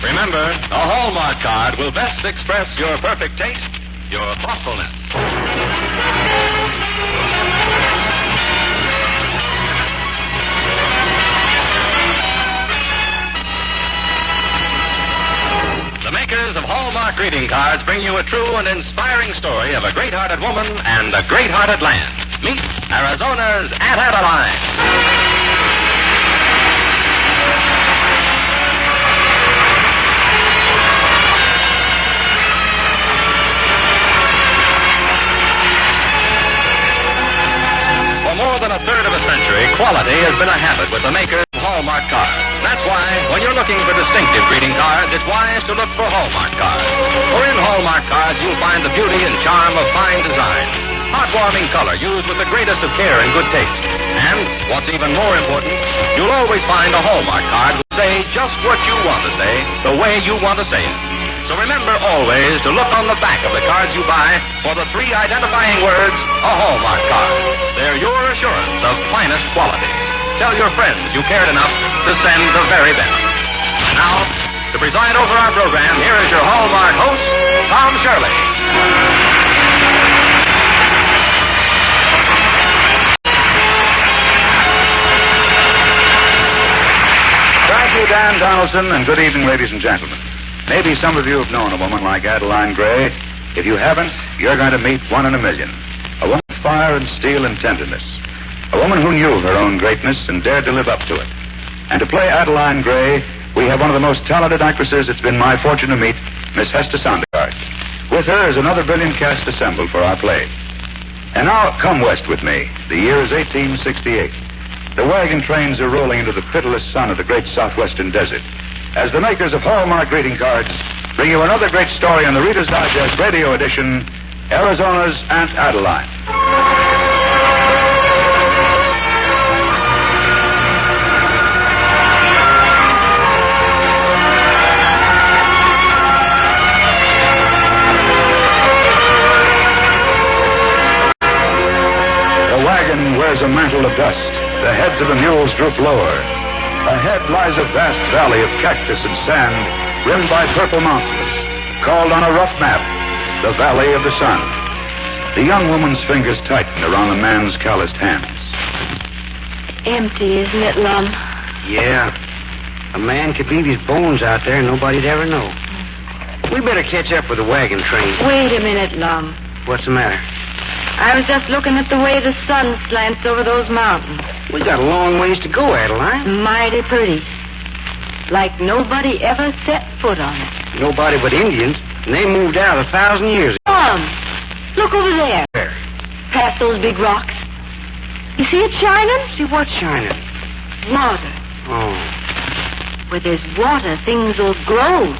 Remember, a Hallmark card will best express your perfect taste, your thoughtfulness. The makers of Hallmark greeting cards bring you a true and inspiring story of a great-hearted woman and a great-hearted land. Meet Arizona's Aunt Adeline. For more than a third of a century, quality has been a habit with the makers of Hallmark cards. That's why, when you're looking for distinctive greeting cards, it's wise to look for Hallmark cards. For in Hallmark cards, you'll find the beauty and charm of fine design, heartwarming color used with the greatest of care and good taste. And, what's even more important, you'll always find a Hallmark card will say just what you want to say, the way you want to say it. So remember always to look on the back of the cards you buy for the 3 identifying words, a Hallmark card. They're your assurance of finest quality. Tell your friends you cared enough to send the very best. And now, to preside over our program, here is your Hallmark host, Tom Shirley. Thank you, Dan Donaldson, and good evening, ladies and gentlemen. Maybe some of you have known a woman like Adeline Gray. If you haven't, you're going to meet one in a million. A woman of fire and steel and tenderness. A woman who knew her own greatness and dared to live up to it. And to play Adeline Gray, we have one of the most talented actresses it's been my fortune to meet, Miss Hester Sondergaard. With her is another brilliant cast assembled for our play. And now, come west with me. The year is 1868. The wagon trains are rolling into the pitiless sun of the great southwestern desert, as the makers of Hallmark greeting cards bring you another great story on the Reader's Digest radio edition, Arizona's Aunt Adeline. The wagon wears a mantle of dust. The heads of the mules droop lower. Ahead lies a vast valley of cactus and sand, rimmed by purple mountains, called on a rough map, the Valley of the Sun. The young woman's fingers tighten around the man's calloused hands. Empty, isn't it, Lum? Yeah. A man could leave his bones out there and nobody'd ever know. We better catch up with the wagon train. Wait a minute, Lum. What's the matter? I was just looking at the way the sun slants over those mountains. We got a long ways to go, Adeline. Mighty pretty. Like nobody ever set foot on it. Nobody but Indians, and they moved out 1,000 years ago. Look over there. Where? Past those big rocks. You see it shining? See what shining? Water. Oh. Where there's water, things will grow.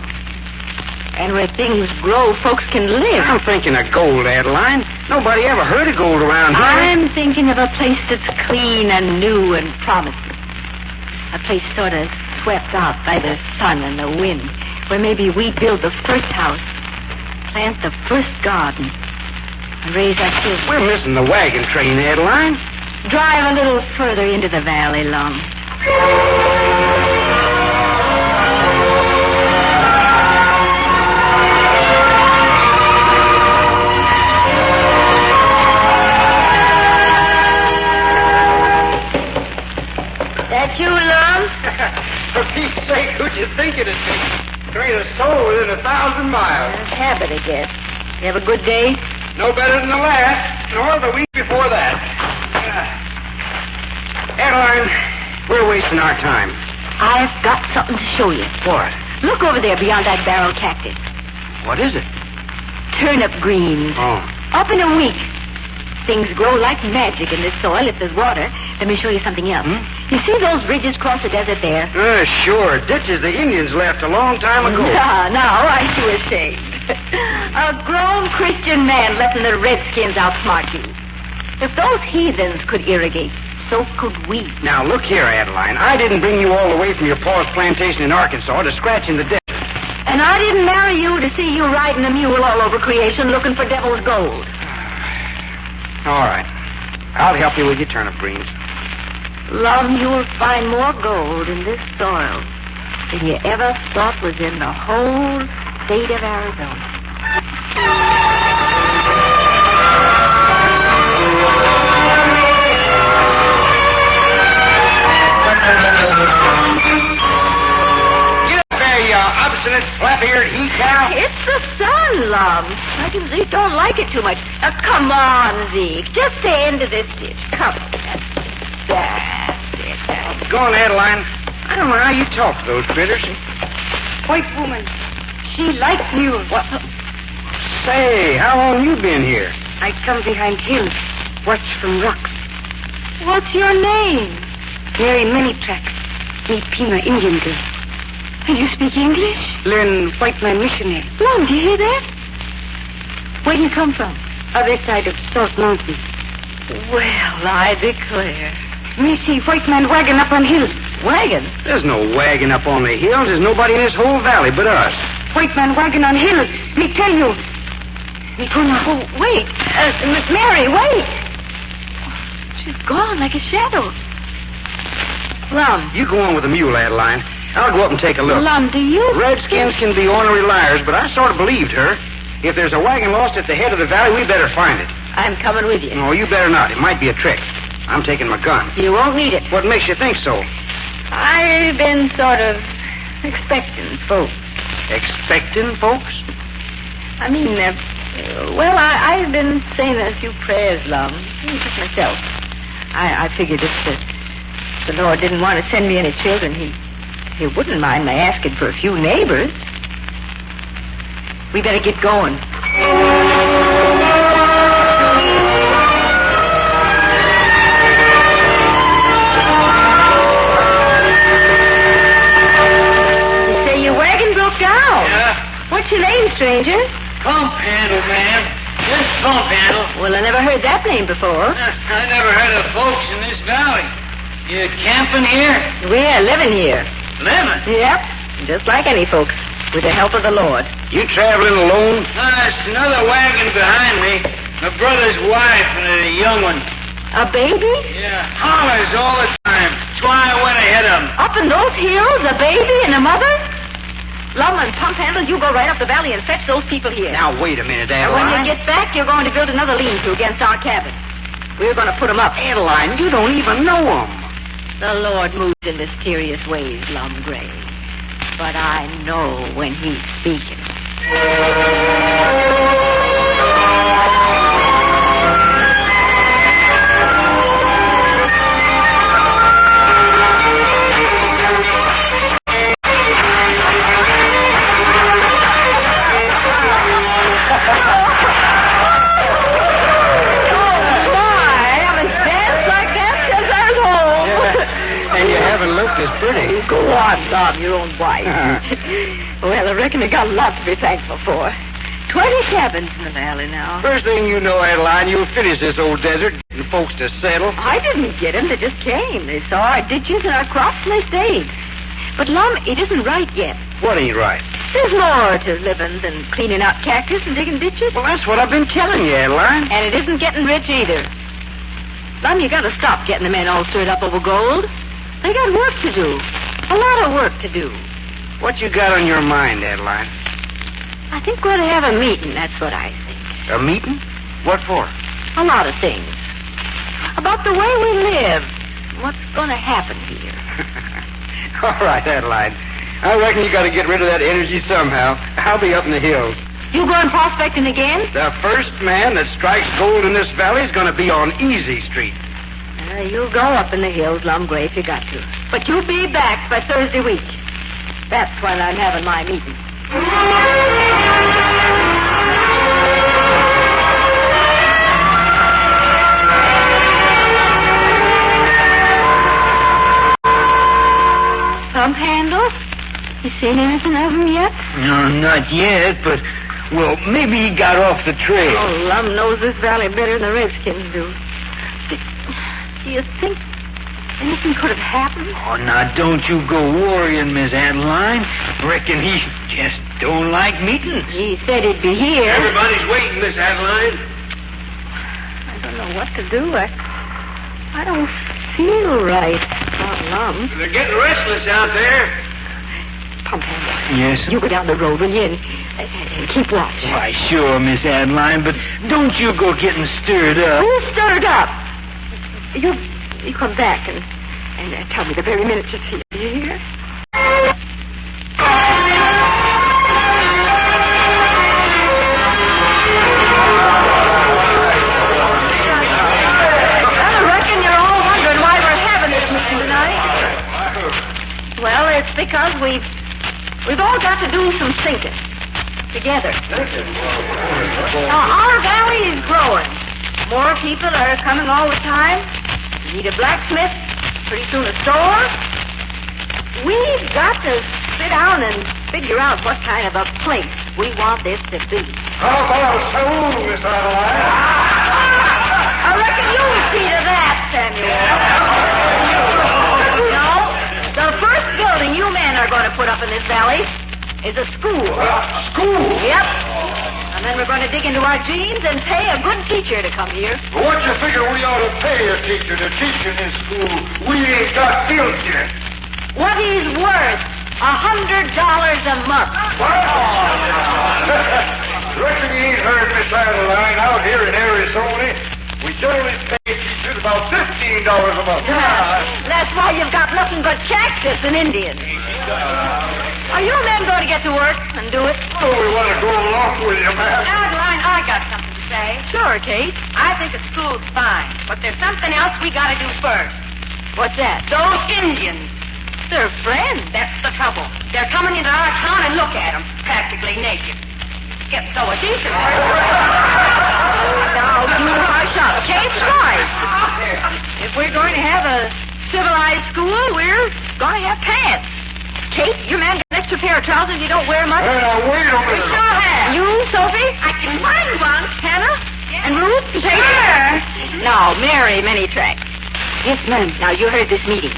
And where things grow, folks can live. I'm thinking of gold, Adeline. Nobody ever heard of gold around here. I'm thinking of a place that's clean and new and promising. A place sort of swept out by the sun and the wind, where maybe we build the first house, plant the first garden, and raise our children. We're missing the wagon train, Adeline. Drive a little further into the valley, Lum. That you, Lum? For Pete's sake, who'd you think it'd be? There ain't a soul within 1,000 miles. Habit, I guess. You have a good day? No better than the last, nor the week before that. Adeline, we're wasting our time. I've got something to show you. What? Look over there beyond that barrel cactus. What is it? Turnip greens. Oh. Up in a week. Things grow like magic in this soil if there's water. Let me show you something else. You see those ridges across the desert there? Sure. Ditches the Indians left a long time ago. Now, aren't you ashamed? A grown Christian man letting the redskins outsmart you. If those heathens could irrigate, so could we. Now, look here, Adeline. I didn't bring you all the way from your pa's plantation in Arkansas to scratch in the desert. And I didn't marry you to see you riding a mule all over creation looking for devil's gold. All right. I'll help you with your turnip greens. Love, you'll find more gold in this soil than you ever thought was in the whole state of Arizona. Get up there, you obstinate, flap-eared he-cow. It's the sun, Lum. I can Zeke don't like it too much. Now, come on, Zeke. Just stay into this ditch. Come. That's it. Go on, Adeline. I don't know how you talk to those critters. White woman. She likes mules. What? Say, how long you been here? I come behind hills, watch from rocks. What's your name? Mary Manytracks. Me Pima Indian girl. And you speak English? Learn white man missionary. Lum, do you hear that? Where do you come from? Other side of Salt Mountain. Well, I declare. Me see white man wagon up on hill. Wagon? There's no wagon up on the hills. There's nobody in this whole valley but us. White man wagon on hill. Me tell you. Me gonna... Oh, wait. Mary, wait. She's gone like a shadow. Lum. You go on with the mule, Adeline. I'll go up and take a look. Lum, do you... Redskins can be ornery liars, but I sort of believed her. If there's a wagon lost at the head of the valley, we better find it. I'm coming with you. No, you better not. It might be a trick. I'm taking my gun. You won't need it. What makes you think so? I've been sort of expecting folks. Expecting folks? I mean, I've been saying a few prayers, Lum. Just myself. I figured if the Lord didn't want to send me any children, he wouldn't mind my asking for a few neighbors. We better get going. What's your name, stranger? Pump handle, ma'am. Just pump handle. Well, I never heard that name before. I never heard of folks in this valley. You camping here? We're living here. Living? Yep. Just like any folks, with the help of the Lord. You traveling alone? There's another wagon behind me. My brother's wife and a young one. A baby? Yeah, hollers all the time. That's why I went ahead of them. Up in those hills, a baby and a mother? Lum and Pump Handle, you go right up the valley and fetch those people here. Now, wait a minute, And Adeline. when you get back, you're going to build another lean-to against our cabin. We're going to put them up. Adeline, you don't even know them. The Lord moves in mysterious ways, Lum Gray. But I know when he's speaking. It's pretty. Go on, Lum, your own wife. Well, I reckon I got a lot to be thankful for. 20 cabins in the valley now. First thing you know, Adeline, you'll finish this old desert, getting folks to settle. I didn't get them. They just came. They saw our ditches and our crops, and they stayed. But, Lum, it isn't right yet. What ain't right? There's more to living than cleaning out cactus and digging ditches. Well, that's what I've been telling you, Adeline. And it isn't getting rich either. Lum, you got to stop getting the men all stirred up over gold. They got work to do. A lot of work to do. What you got on your mind, Adeline? I think we're going to have a meeting, that's what I think. A meeting? What for? A lot of things. About the way we live. What's going to happen here. All right, Adeline. I reckon you got to get rid of that energy somehow. I'll be up in the hills. You going prospecting again? The first man that strikes gold in this valley is going to be on Easy Street. You'll go up in the hills, Lum Gray, if you got to. But you'll be back by Thursday week. That's when I'm having my meeting. Pump Handle? You seen anything of him yet? No, not yet, but, well, maybe he got off the trail. Oh, Lum knows this valley better than the Redskins do. Do you think anything could have happened? Oh, now, don't you go worrying, Miss Adeline. Reckon he just don't like meetings. He said he'd be here. Everybody's waiting, Miss Adeline. I don't know what to do. I don't feel right. Lum. They're getting restless out there. Pump handle. Yes? You go down the road, will you, and keep watch. Why, sure, Miss Adeline, but don't you go getting stirred up. Who's stirred up? You come back and tell me the very minute you see it. Do you hear? Well, it's because we've all got to do some thinking together. Now, our valley is growing. More people are coming all the time. We need a blacksmith, pretty soon a store. We've got to sit down and figure out what kind of a place we want this to be. How about a saloon, Miss Adeline? I reckon you'll see to that, Samuel. No. The first building you men are going to put up in this valley is a school. School? Yep. And then we're going to dig into our jeans and pay a good teacher to come here. What you figure we ought to pay a teacher to teach in this school? We ain't got bills yet. What he's worth, $100 a month. Reckon you ain't heard Miss Adeline. Out here in Arizona, we generally pay teachers about $15 a month. That's why you've got nothing but cactus and Indians. Are you men going to get to work and do it? Oh, we want to go along with you, ma'am. Adeline, I got something to say. Sure, Kate. I think a school's fine, but there's something else we got to do first. What's that? Those Indians. They're friends. That's the trouble. They're coming into our town and look at them, practically naked. Get so decent. Now, you hush up. Kate's right. If we're going to have a civilized school, we're going to have pants. Kate, your man got an extra pair of trousers you don't wear much? Well, wait a We minute. sure have. You, Sophie? I can find one. Hannah? And Ruth? Sure. No, Mary Many-Tracks. Yes, ma'am. Now, you heard this meeting.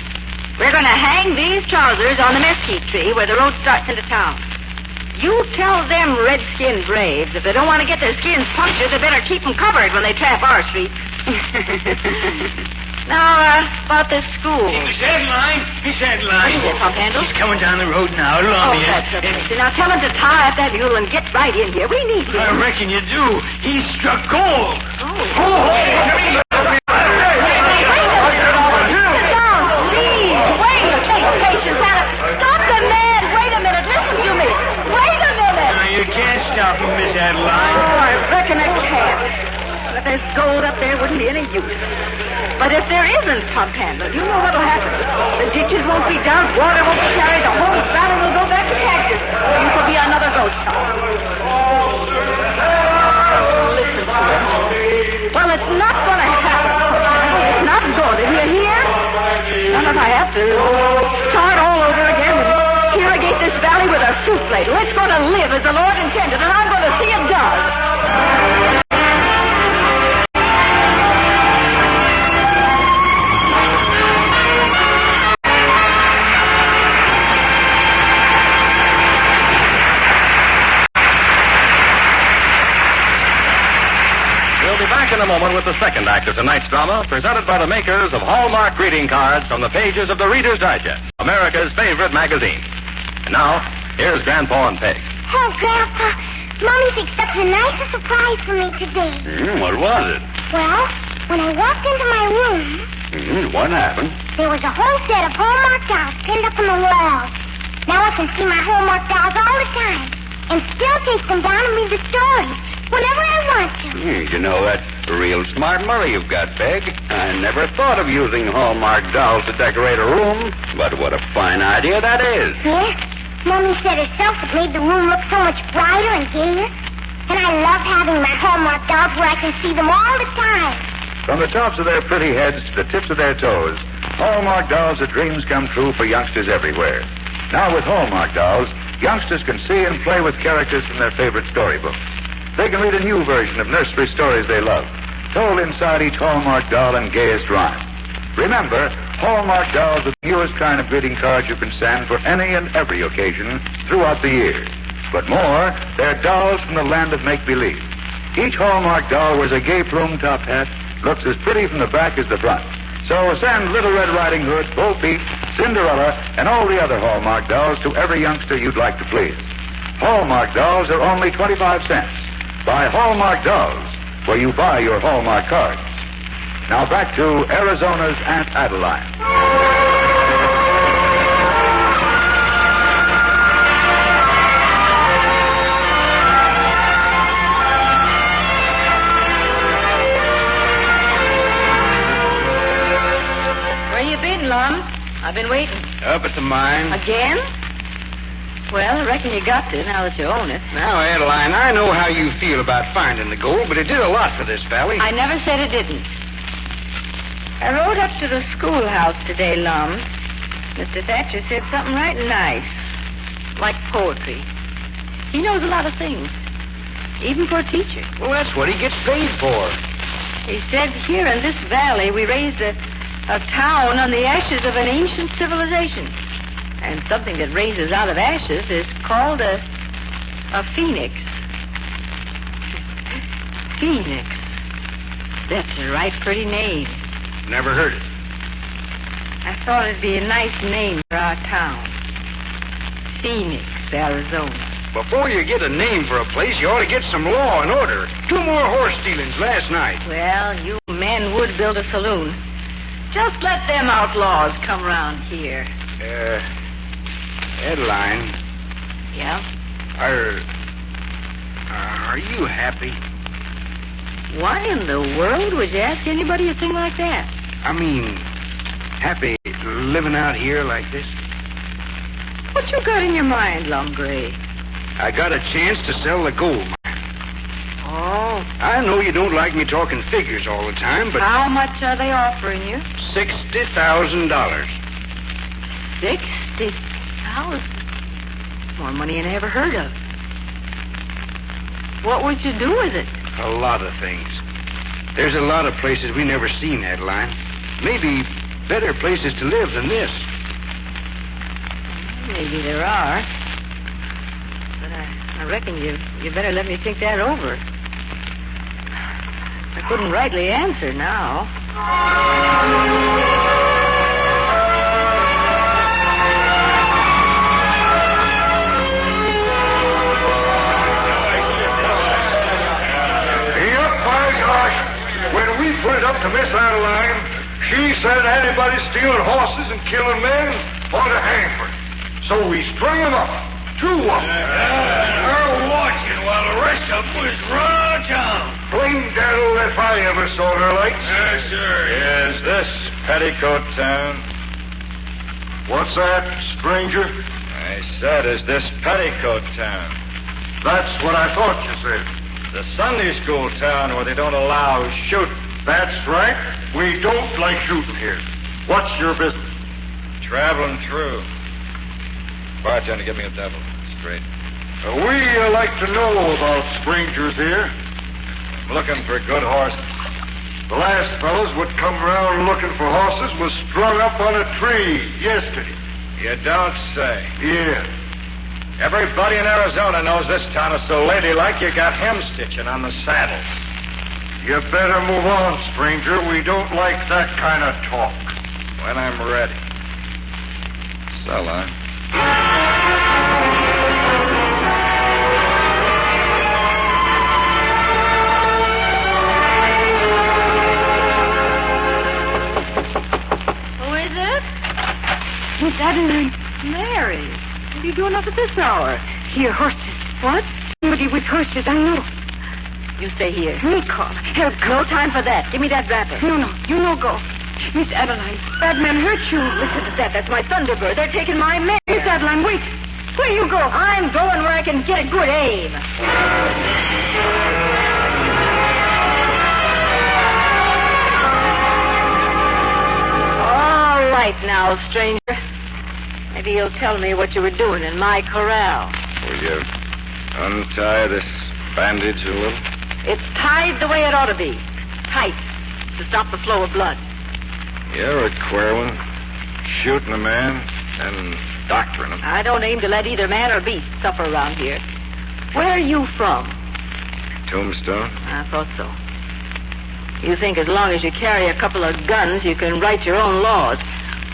We're going to hang these trousers on the mesquite tree where the road starts into town. You tell them redskin braves if they don't want to get their skins punctured, they better keep them covered when they tramp our streets. Now, about this school. Hey, Miss Adeline. Miss Adeline. What is it, Pump Handle? He's coming down the road now. Along Oh, that's okay. Now, tell him to tie up that mule and get right in here. We need him. I reckon you do. He struck gold. Sit down, please. Wait. Take patience, Hannah. Stop the man. Wait a minute. Listen to me. Wait a minute. Now, you can't stop him, Miss Adeline. Oh, I reckon I can. But there's gold up there wouldn't be any use. But if there isn't, Pump Handle, you know what'll happen. The ditches won't be dug, water won't be carried, the whole valley will go back to cactus. This will be another ghost town. Listen to it. Well, it's not going to happen. It's not going to. Do you hear? Not if I have to start all over again and irrigate this valley with a soup ladle. It's going to live as the Lord intended, and I'm going to see it done. We'll be back in a moment with the second act of tonight's drama, presented by the makers of Hallmark greeting cards from the pages of the Reader's Digest, America's favorite magazine. And now, here's Grandpa and Peg. Oh, Grandpa, Mommy's expecting a nice surprise for me today. What was it? Well, when I walked into my room, What happened? there was a whole set of Hallmark dolls pinned up on the wall. Now I can see my Hallmark dolls all the time and still take them down and read the stories whenever I want to. You know, that's real smart money you've got, Peg. I never thought of using Hallmark dolls to decorate a room, but what a fine idea that is. Yes, Mommy said herself it made the room look so much brighter and gayer. And I love having my Hallmark dolls where I can see them all the time. From the tops of their pretty heads to the tips of their toes, Hallmark dolls are dreams come true for youngsters everywhere. Now with Hallmark dolls, youngsters can see and play with characters from their favorite storybooks. They can read a new version of nursery stories they love, told inside each Hallmark doll in gayest rhyme. Remember, Hallmark dolls are the newest kind of greeting cards you can send for any and every occasion throughout the year. But more, they're dolls from the land of make-believe. Each Hallmark doll wears a gay plume top hat, looks as pretty from the back as the front, So send Little Red Riding Hood, Bo Peep, Cinderella, and all the other Hallmark dolls to every youngster you'd like to please. Hallmark dolls are only 25 cents. Buy Hallmark dolls where you buy your Hallmark cards. Now back to Arizona's Aunt Adeline. Where you been, Lum? I've been waiting. Up at the mine. Again? Well, I reckon you got to now that you own it. Now, Adeline, I know how you feel about finding the gold, but it did a lot for this valley. I never said it didn't. I rode up to the schoolhouse today, Lum. Mr. Thatcher said something right nice, like poetry. He knows a lot of things, even for a teacher. Well, that's what he gets paid for. He said here in this valley we raised a town on the ashes of an ancient civilization. And something that raises out of ashes is called a phoenix. Phoenix. That's a right pretty name. Never heard it. I thought it'd be a nice name for our town. Phoenix, Arizona. Before you get a name for a place, you ought to get some law and order. 2 more horse stealings last night. Well, you men would build a saloon. Just let them outlaws come round here. Adeline. Yeah? Are you happy? Why in the world would you ask anybody a thing like that? I mean, happy living out here like this? What you got in your mind, Lum Gray? I got a chance to sell the gold mine. Oh. I know you don't like me talking figures all the time, but... How much are they offering you? $60,000. 60,000? More money than I ever heard of. What would you do with it? A lot of things. There's a lot of places we never seen, Adeline. Maybe better places to live than this. Maybe there are. But I reckon you better let me think that over. I couldn't rightly answer now. When we put it up to Miss Adeline, she said anybody stealing horses and killing men ought to hang for it. So we strung them up. 2 of them. Her watching while the rest of them was run out of town. Plain devil if I ever saw her like. Yes, sir. Is this Petticoat Town? What's that, stranger? I said, is this Petticoat Town? That's what I thought you said. The Sunday school town where they don't allow shooting. That's right. We don't like shooting here. What's your business? Traveling through. Bartender, give me a double. Straight. We like to know about strangers here. I'm looking for good horses. The last fellows would come around looking for horses was strung up on a tree yesterday. You don't say. Yeah. Everybody in Arizona knows this town is so ladylike you got hem stitching on the saddles. You better move on, stranger. We don't like that kind of talk. When I'm ready. So long. Who is it? Miss Adeline. Mary. What are you doing up at this hour? Here, horses. What? Somebody with horses, I know. You stay here. Me call. Help come. No time for that. Give me that wrapper. No. You no go. Miss Adeline, bad men hurt you. Listen to that. That's my Thunderbird. They're taking my mare. Miss Adeline, wait. Where you go? I'm going where I can get a good aim. All right now, stranger. Maybe you'll tell me what you were doing in my corral. Will you untie this bandage a little? It's tied the way it ought to be. Tight. To stop the flow of blood. You're a queer one. Shooting a man and doctoring him. I don't aim to let either man or beast suffer around here. Where are you from? Tombstone? I thought so. You think as long as you carry a couple of guns, you can write your own laws.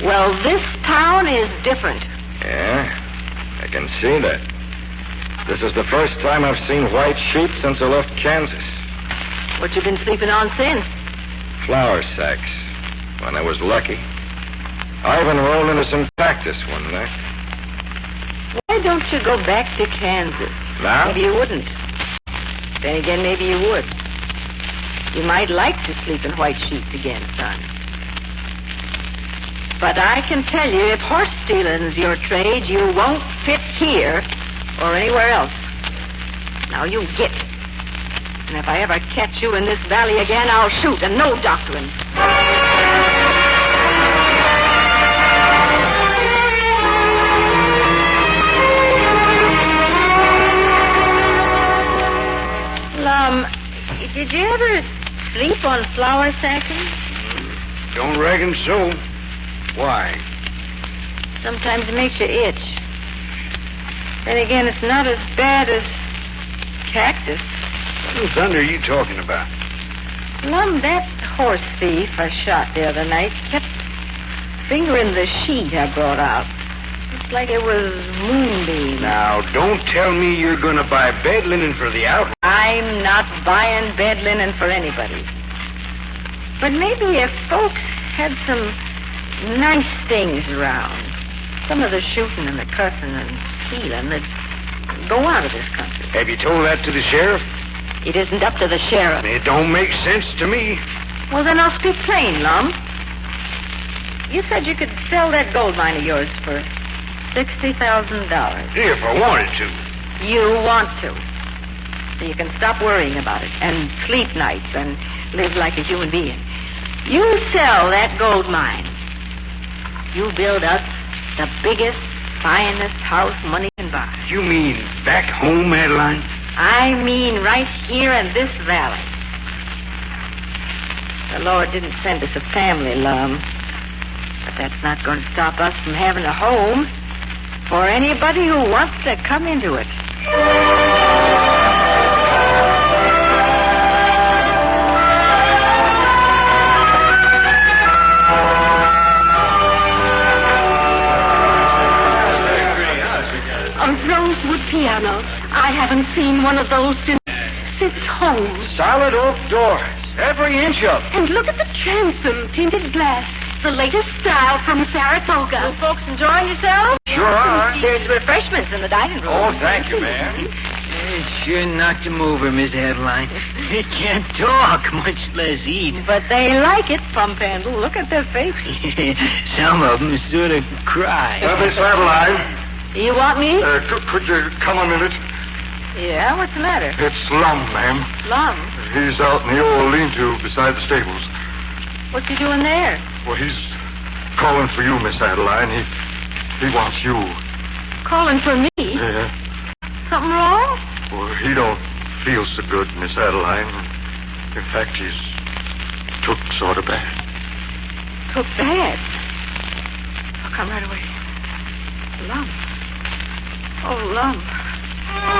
Well, this town is different. Yeah, I can see that. This is the first time I've seen white sheets since I left Kansas. What you been sleeping on since? Flour sacks, when I was lucky. I even rolled into some cactus one night. Why don't you go back to Kansas? Now? Maybe you wouldn't. Then again, maybe you would. You might like to sleep in white sheets again, son. But I can tell you, if horse stealing's your trade, you won't fit here or anywhere else. Now you get. And if I ever catch you in this valley again, I'll shoot, and no doctoring. Did you ever sleep on flour sacking? Don't reckon so. Why? Sometimes it makes you itch. Then again, it's not as bad as cactus. What in thunder are you talking about? Lum, that horse thief I shot the other night kept fingering the sheet I brought out. It's like it was moonbeam. Now, don't tell me you're going to buy bed linen for the outlaw. I'm not buying bed linen for anybody. But maybe if folks had some nice things around, some of the shooting and the cussing and stealing, they'd go out of this country. Have you told that to the sheriff? It isn't up to the sheriff. It don't make sense to me. Well, then I'll speak plain, Lum. You said you could sell that gold mine of yours for $60,000. If I wanted to. You want to. So you can stop worrying about it and sleep nights and live like a human being. You sell that gold mine. You build us the biggest, finest house money can buy. You mean back home, Adeline? I mean right here in this valley. The Lord didn't send us a family, Lum. But that's not going to stop us from having a home for anybody who wants to come into it. A rosewood piano. I haven't seen one of those since home. Solid oak doors, every inch of it. And look at the transom, tinted glass. The latest style from Saratoga. You folks enjoying yourselves? Sure are. There's refreshments in the dining room. Oh, thank you, ma'am. It sure knocked him over, Miss Adeline. They can't talk, much less eat. But they like it, Pump Handle. Look at their faces. Some of them sort of cry. Miss Adeline, You want me? could you come a minute? Yeah, what's the matter? It's Lum, ma'am. Lum, He's out in the old lean-to beside the stables. what's he doing there? Well, he's calling for you, Miss Adeline. He wants you. Calling for me? Yeah. Something wrong? Well, he don't feel so good, Miss Adeline. In fact, he's took sort of bad. Took bad. I'll come right away. Lum. Oh, Lum.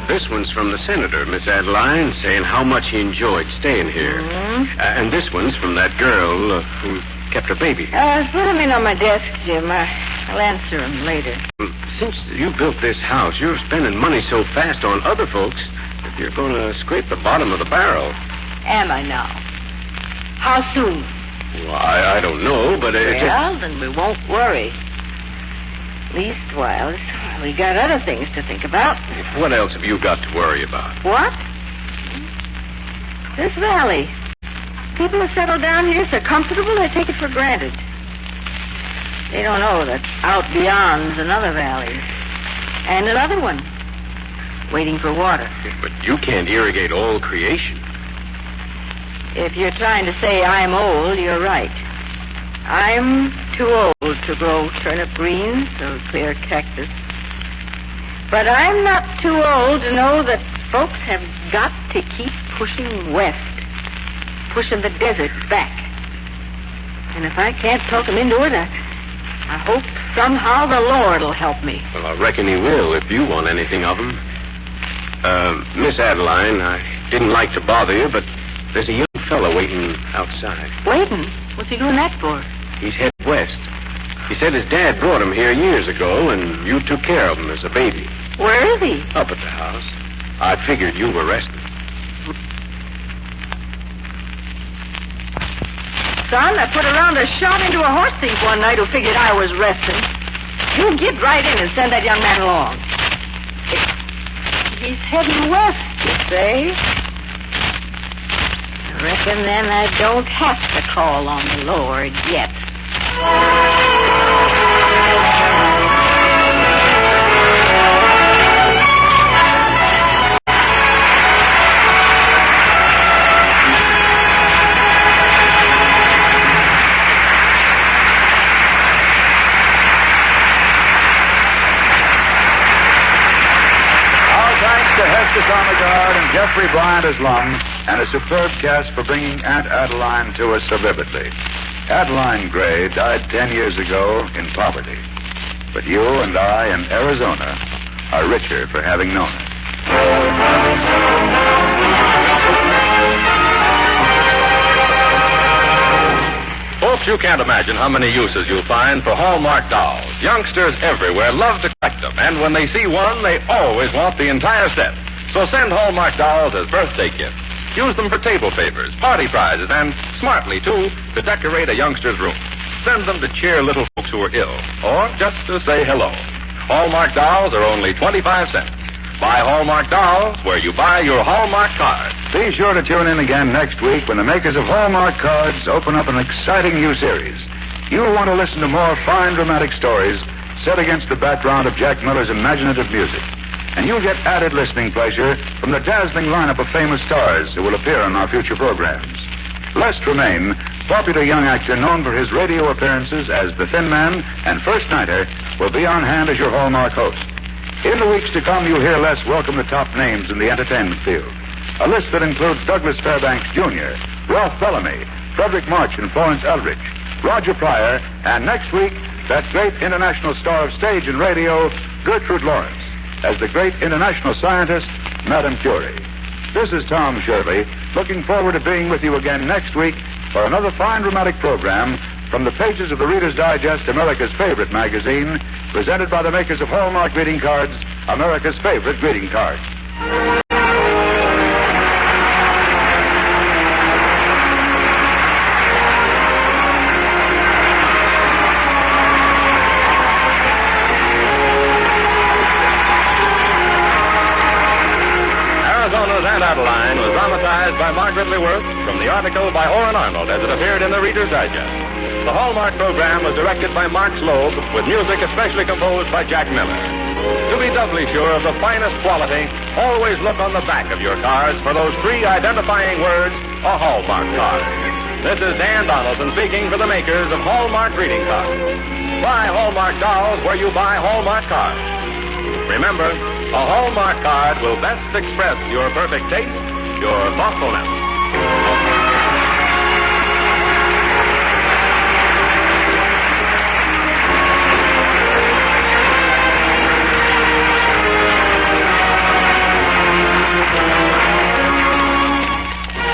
This one's from the senator, Miss Adeline, saying how much he enjoyed staying here. Mm-hmm. And this one's from that girl who kept her baby. Put them in on my desk, Jim. I'll answer them later. Since you built this house, you're spending money so fast on other folks that you're going to scrape the bottom of the barrel. Am I now? How soon? Well, I don't know, but Well, then we won't worry. Leastwise, we got other things to think about. What else have you got to worry about? What? This valley. People have settled down here so comfortable they take it for granted. They don't know that out beyond's another valley. And another one. Waiting for water. But you can't irrigate all creation. If you're trying to say I'm old, you're right. I'm too old to grow turnip greens or clear cactus. But I'm not too old to know that folks have got to keep pushing west, pushing the desert back. And if I can't talk him into it, I hope somehow the Lord will help me. Well, I reckon he will if you want anything of him. Miss Adeline, I didn't like to bother you, but there's a young fellow waiting outside. Waiting? What's he doing that for? He's headed west. He said his dad brought him here years ago, and you took care of him as a baby. Where is he? Up at the house. I figured you were resting. Son, I put around a shot into a horse thief one night who figured I was resting. You get right in and send that young man along. He's heading west, you say? I reckon then I don't have to call on the Lord yet. On the guard and Jeffrey Bryant as Lum, and a superb cast for bringing Aunt Adeline to us so vividly. Adeline Gray died 10 years ago in poverty, but you and I in Arizona are richer for having known her. Folks, you can't imagine how many uses you'll find for Hallmark dolls. Youngsters everywhere love to collect them, and when they see one, they always want the entire set. So send Hallmark dolls as birthday gifts. Use them for table favors, party prizes, and smartly, too, to decorate a youngster's room. Send them to cheer little folks who are ill, or just to say hello. Hallmark dolls are only 25 cents. Buy Hallmark dolls where you buy your Hallmark cards. Be sure to tune in again next week when the makers of Hallmark cards open up an exciting new series. You'll want to listen to more fine dramatic stories set against the background of Jack Miller's imaginative music. And you'll get added listening pleasure from the dazzling lineup of famous stars who will appear on our future programs. Les Tremaine, popular young actor known for his radio appearances as the Thin Man and First Nighter, will be on hand as your Hallmark host. In the weeks to come, you'll hear Les welcome the top names in the entertainment field. A list that includes Douglas Fairbanks Jr., Ralph Bellamy, Frederick March and Florence Eldridge, Roger Pryor, and next week, that great international star of stage and radio, Gertrude Lawrence, as the great international scientist, Madame Curie. This is Tom Shirley, looking forward to being with you again next week for another fine dramatic program from the pages of the Reader's Digest, America's favorite magazine, presented by the makers of Hallmark greeting cards, America's favorite greeting card. Aunt Adeline was dramatized by Margaret Leaworth from the article by Orrin Arnold as it appeared in the Reader's Digest. The Hallmark program was directed by Mark Slobe with music especially composed by Jack Miller. To be doubly sure of the finest quality, always look on the back of your cards for those three identifying words, a Hallmark card. This is Dan Donaldson speaking for the makers of Hallmark greeting cards. Buy Hallmark dolls where you buy Hallmark cards. Remember, a Hallmark card will best express your perfect taste, your thoughtfulness.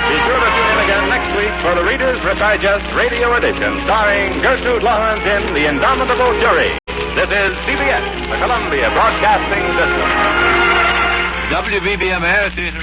Be sure to tune in again next week for the Reader's Digest Radio Edition, starring Gertrude Lawrence in The Indomitable Jury. This is CBS, the Columbia Broadcasting System. WBBM Air Theater.